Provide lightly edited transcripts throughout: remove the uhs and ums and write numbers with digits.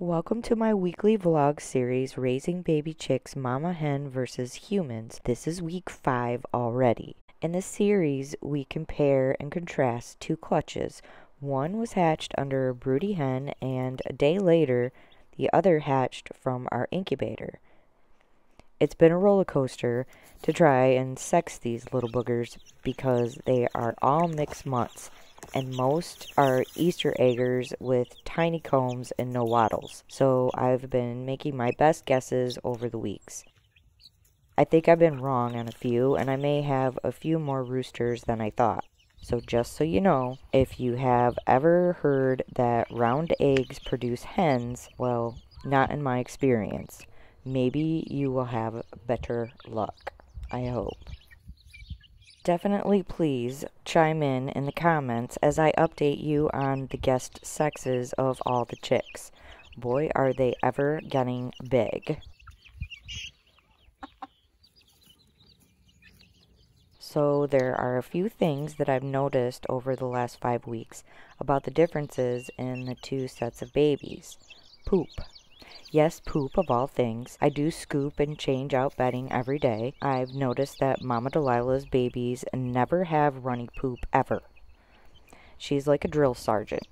Welcome to my weekly vlog series, Raising Baby Chicks Mama Hen versus Humans. This is week 5 already. In this series, we compare and contrast two clutches. One was hatched under a Broody hen, and a day later, the other hatched from our incubator. It's been a roller coaster to try and sex these little boogers because they are all mixed mutts, and most are Easter eggers with tiny combs and no wattles. So I've been making my best guesses over the weeks. I think I've been wrong on a few, and I may have a few more roosters than I thought. So just so you know, if you have ever heard that round eggs produce hens, well, not in my experience. Maybe you will have better luck. I hope. Definitely please chime in the comments as I update you on the guessed sexes of all the chicks. Boy, are they ever getting big. So there are a few things that I've noticed over the last 5 weeks about the differences in the two sets of babies. Poop. Yes, poop of all things. I do scoop and change out bedding every day. I've noticed that Mama Delilah's babies never have runny poop ever. She's like a drill sergeant.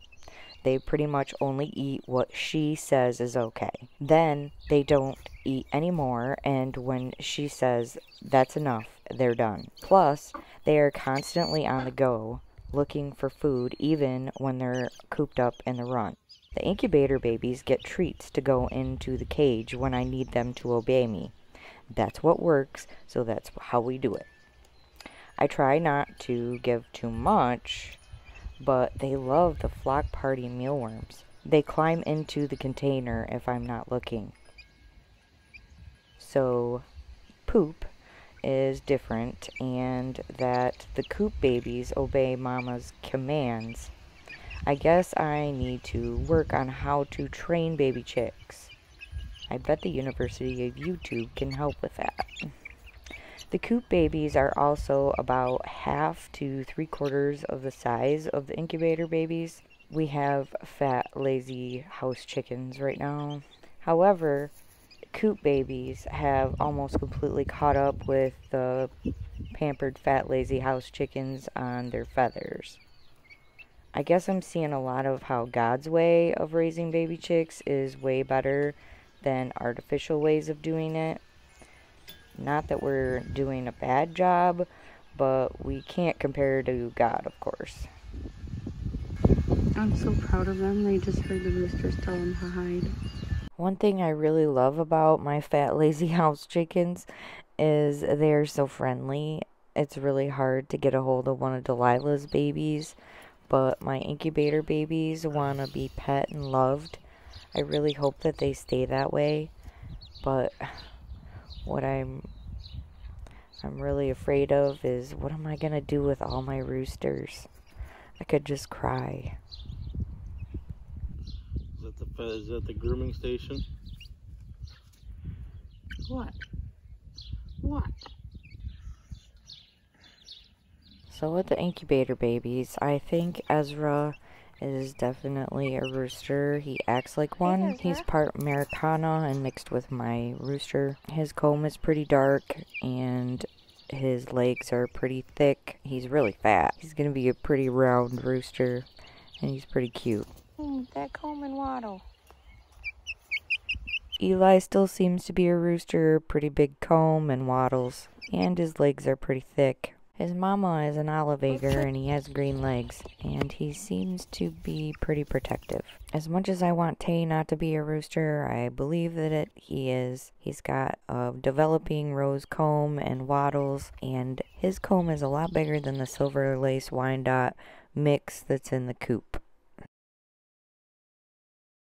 They pretty much only eat what she says is okay. Then they don't eat anymore, and when she says that's enough, they're done. Plus, they are constantly on the go, looking for food even when they're cooped up in the run. The incubator babies get treats to go into the cage when I need them to obey me. That's what works, so that's how we do it. I try not to give too much, but they love the flock party mealworms. They climb into the container if I'm not looking. So, poop is different, and that the coop babies obey Mama's commands. I guess I need to work on how to train baby chicks. I bet the University of YouTube can help with that. The coop babies are also about half to 3/4 of the size of the incubator babies. We have fat, lazy house chickens right now. However, coop babies have almost completely caught up with the pampered, fat, lazy house chickens on their feathers. I guess I'm seeing a lot of how God's way of raising baby chicks is way better than artificial ways of doing it. Not that we're doing a bad job, but we can't compare to God, of course. I'm so proud of them. They just heard the roosters tell them to hide. One thing I really love about my fat, lazy house chickens is they're so friendly. It's really hard to get a hold of one of Delilah's babies, but my incubator babies want to be pet and loved. I really hope that they stay that way, but what I'm really afraid of is, what am I going to do with all my roosters? I could just cry. Is that the grooming station? What? What? So with the incubator babies, I think Ezra is definitely a rooster. He acts like one. He's part Americana and mixed with my rooster. His comb is pretty dark and his legs are pretty thick. He's really fat. He's gonna be a pretty round rooster, and he's pretty cute. That comb and waddle. Eli still seems to be a rooster, pretty big comb and waddles, and his legs are pretty thick. His mama is an olive egger and he has green legs, and he seems to be pretty protective. As much as I want Tay not to be a rooster, I believe that he is. He's got a developing rose comb and waddles, and his comb is a lot bigger than the silver lace Wyandotte mix that's in the coop.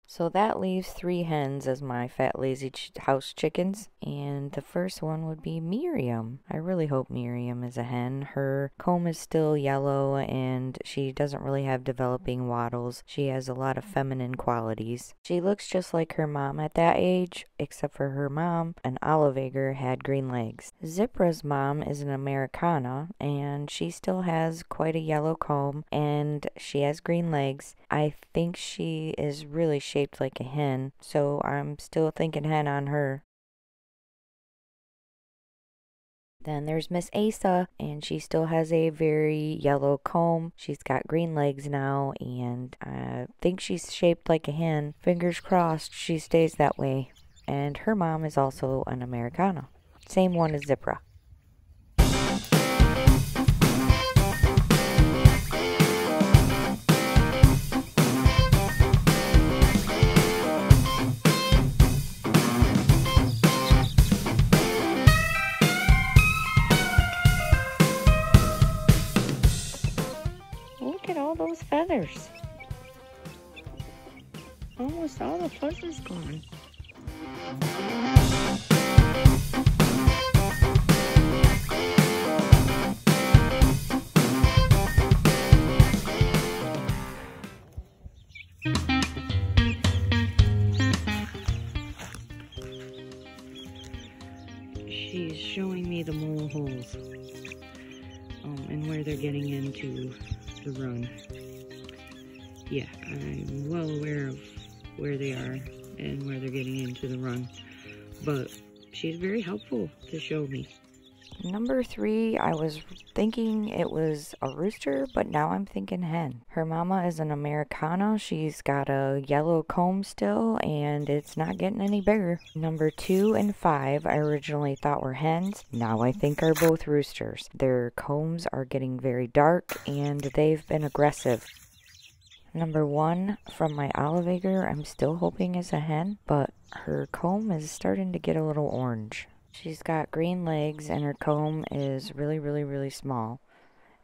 So that leaves 3 hens as my fat, lazy house chickens. And the first one would be Miriam. I really hope Miriam is a hen. Her comb is still yellow and she doesn't really have developing wattles. She has a lot of feminine qualities. She looks just like her mom at that age, except for her mom, an olive egger, had green legs. Zipra's mom is an Americana and she still has quite a yellow comb and she has green legs. I think she is really shaped shaped like a hen, so I'm still thinking hen on her. Then there's Miss Asa, and she still has a very yellow comb. She's got green legs now, and I think she's shaped like a hen. Fingers crossed she stays that way. And her mom is also an Americana. Same one as Zipra. Look at all those feathers. Almost all the fuzz is gone. She's showing me the mole holes and where they're getting into the run. Yeah, I'm well aware of where they are and where they're getting into the run, but she's very helpful to show me. Number 3, I was thinking it was a rooster, but now I'm thinking hen. Her mama is an Americana. She's got a yellow comb still, and it's not getting any bigger. Number 2 and 5 I originally thought were hens. Now I think are both roosters. Their combs are getting very dark, and they've been aggressive. Number 1 from my olive acre, I'm still hoping is a hen, but her comb is starting to get a little orange. She's got green legs, and her comb is really small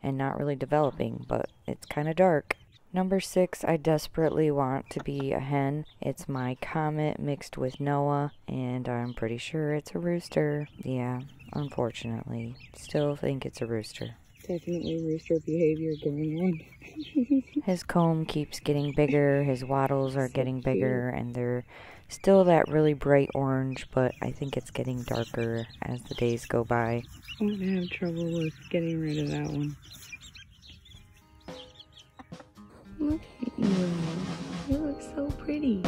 and not really developing, but it's kind of dark. Number 6, I desperately want to be a hen. It's my Comet mixed with Noah, and I'm pretty sure it's a rooster. Yeah, unfortunately. Still think it's a rooster. Definitely rooster behavior going on. His comb keeps getting bigger, his wattles are getting bigger, and they're still that really bright orange, but I think it's getting darker as the days go by. I'm gonna have trouble with getting rid of that one. Look at you. You look so pretty.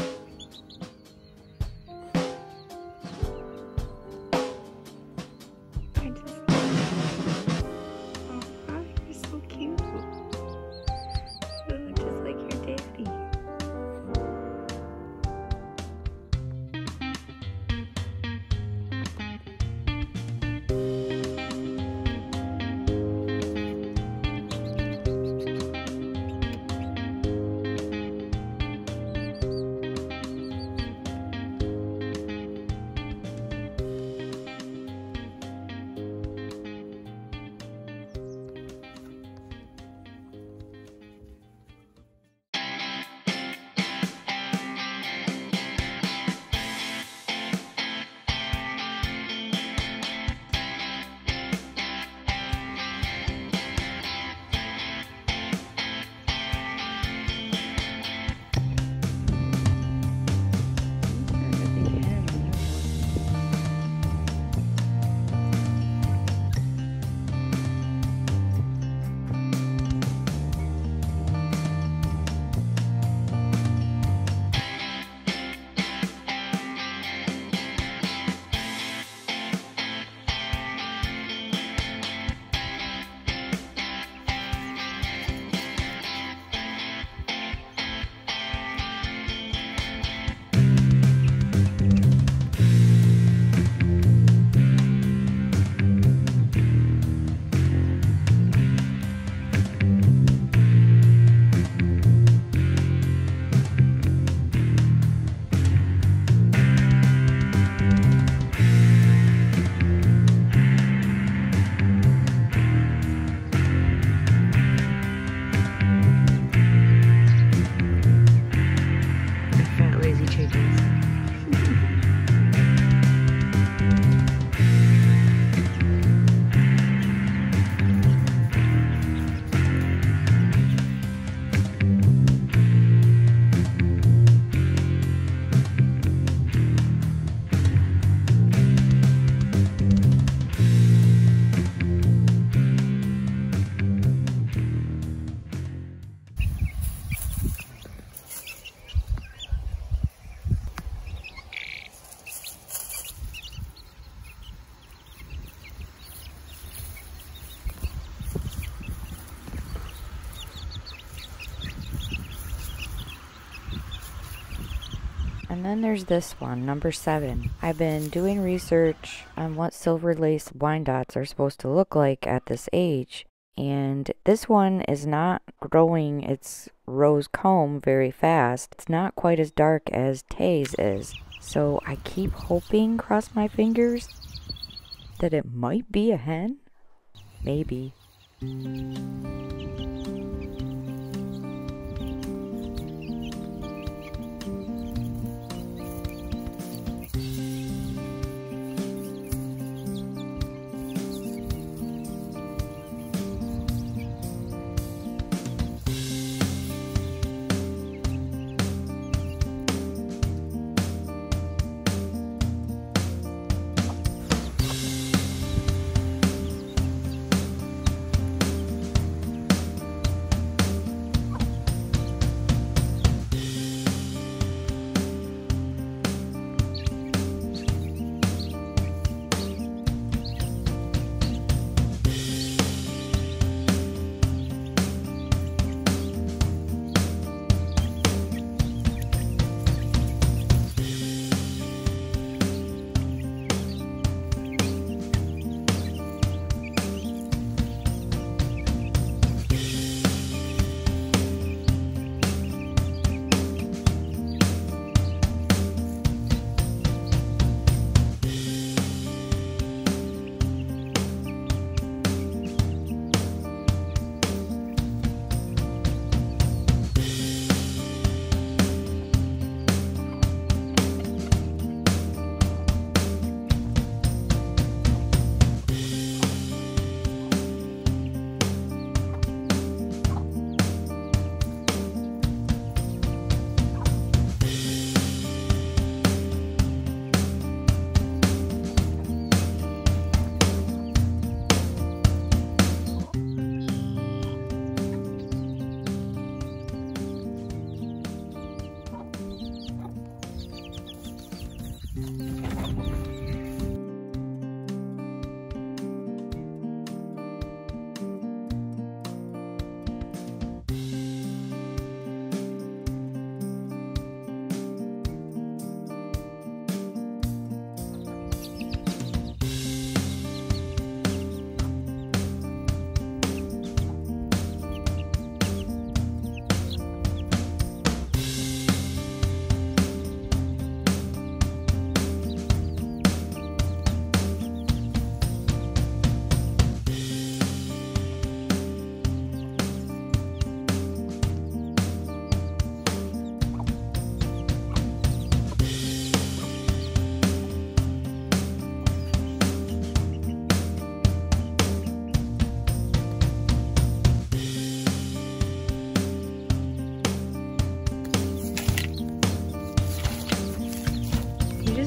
I just oh, you're so cute. You look just like your daddy. And then there's this one, number 7. I've been doing research on what silver lace Wyandottes are supposed to look like at this age. And this one is not growing its rose comb very fast. It's not quite as dark as Tay's is. So I keep hoping, cross my fingers, that it might be a hen. Maybe.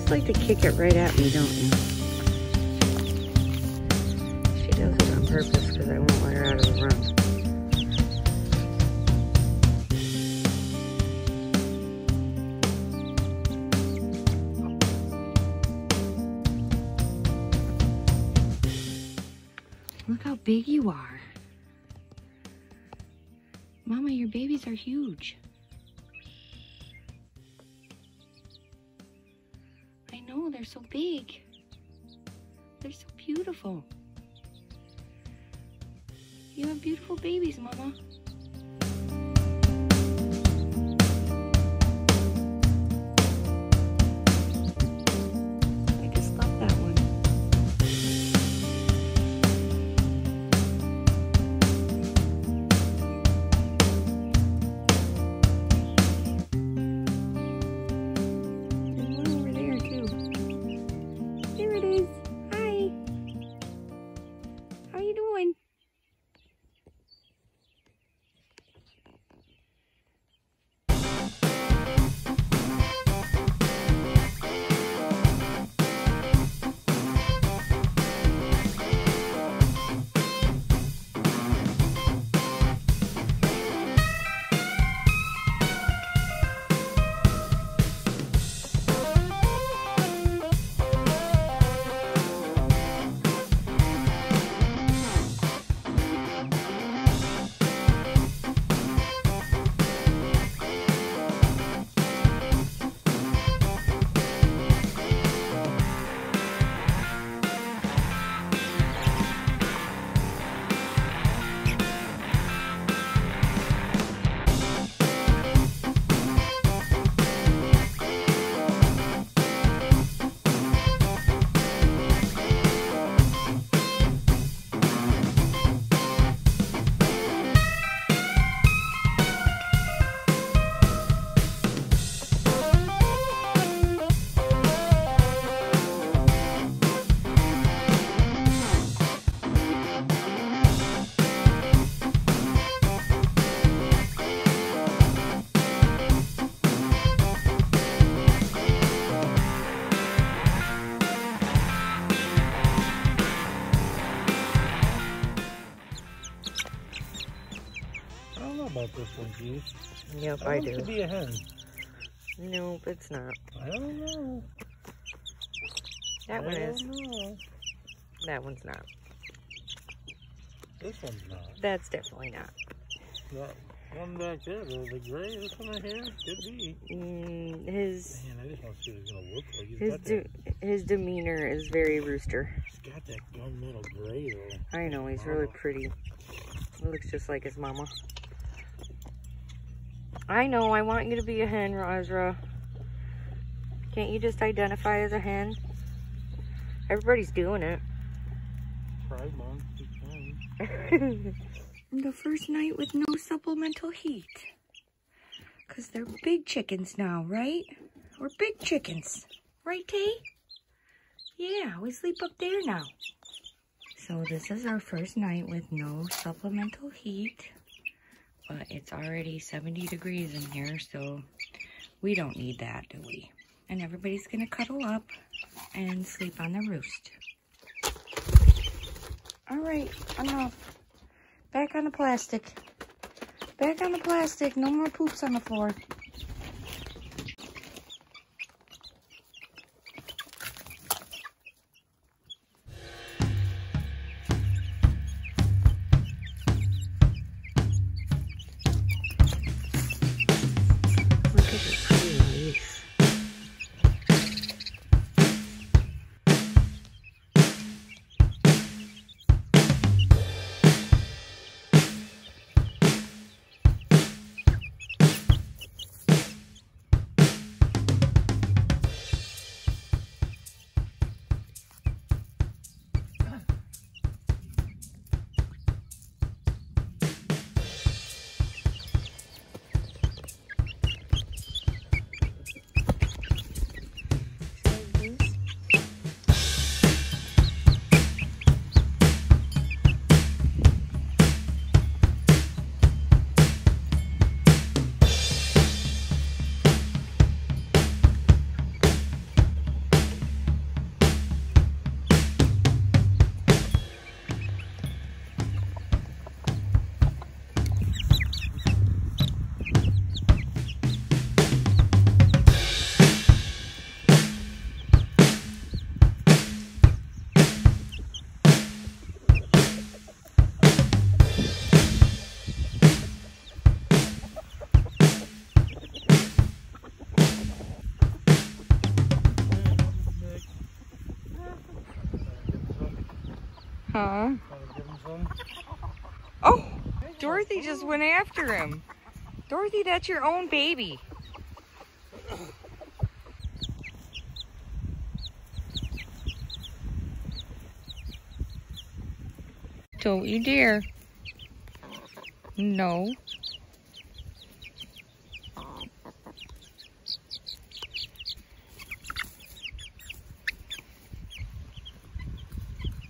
Like to kick it right at me, don't you? She does it on purpose because I won't let her out of the run. Look how big you are. Mama, your babies are huge. Oh, they're so big. They're so beautiful. You have beautiful babies, Mama. I just love that one. you. Yep, I want do. it to be a hen. Nope, it's not. I don't know. That one is. Know. That one's not. This one's not. That's definitely not. That one back there, the gray, this one right here, could be. His Man, I just want to see what he's going to look like. his demeanor is very Rooster. He's got that gunmetal gray though. I know, he's really pretty. He looks just like his mama. I know, I want you to be a hen, Ezra. Can't you just identify as a hen? Everybody's doing it. Pride month, you can. The first night with no supplemental heat. Because they're big chickens now, right? We're big chickens. Right, Tay? Yeah, we sleep up there now. So this is our first night with no supplemental heat. But it's already 70 degrees in here, so we don't need that, do we? And everybody's going to cuddle up and sleep on the roost. All right, enough. Back on the plastic. Back on the plastic. No more poops on the floor. Look at this pretty lace. Huh? Oh, Dorothy just went after him. Dorothy, that's your own baby. Don't you dare. No.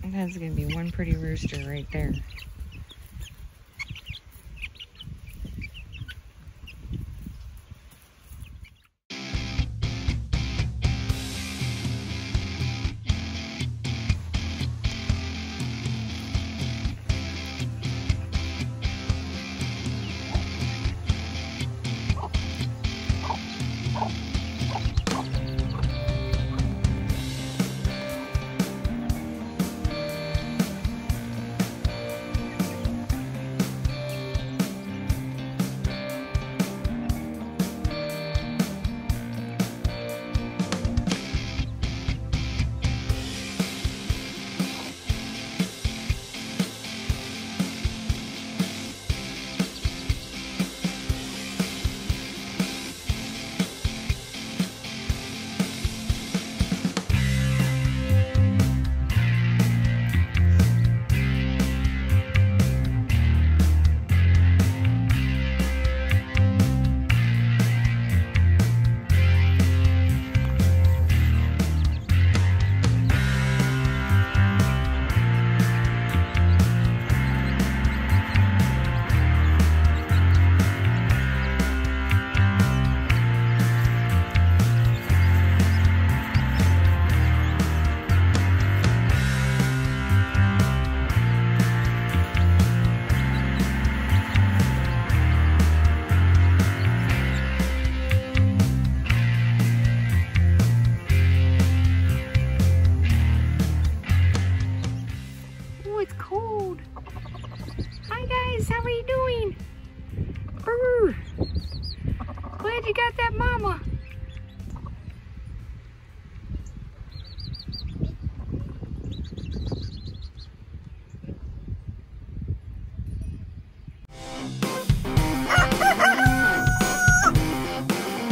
That's gonna be one pretty rooster right there. glad you got that mama.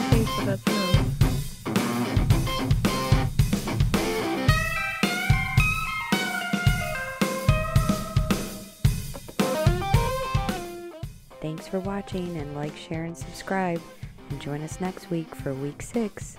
Thanks for that sound. Thanks for watching, and like, share, and subscribe. And join us next week for week 6.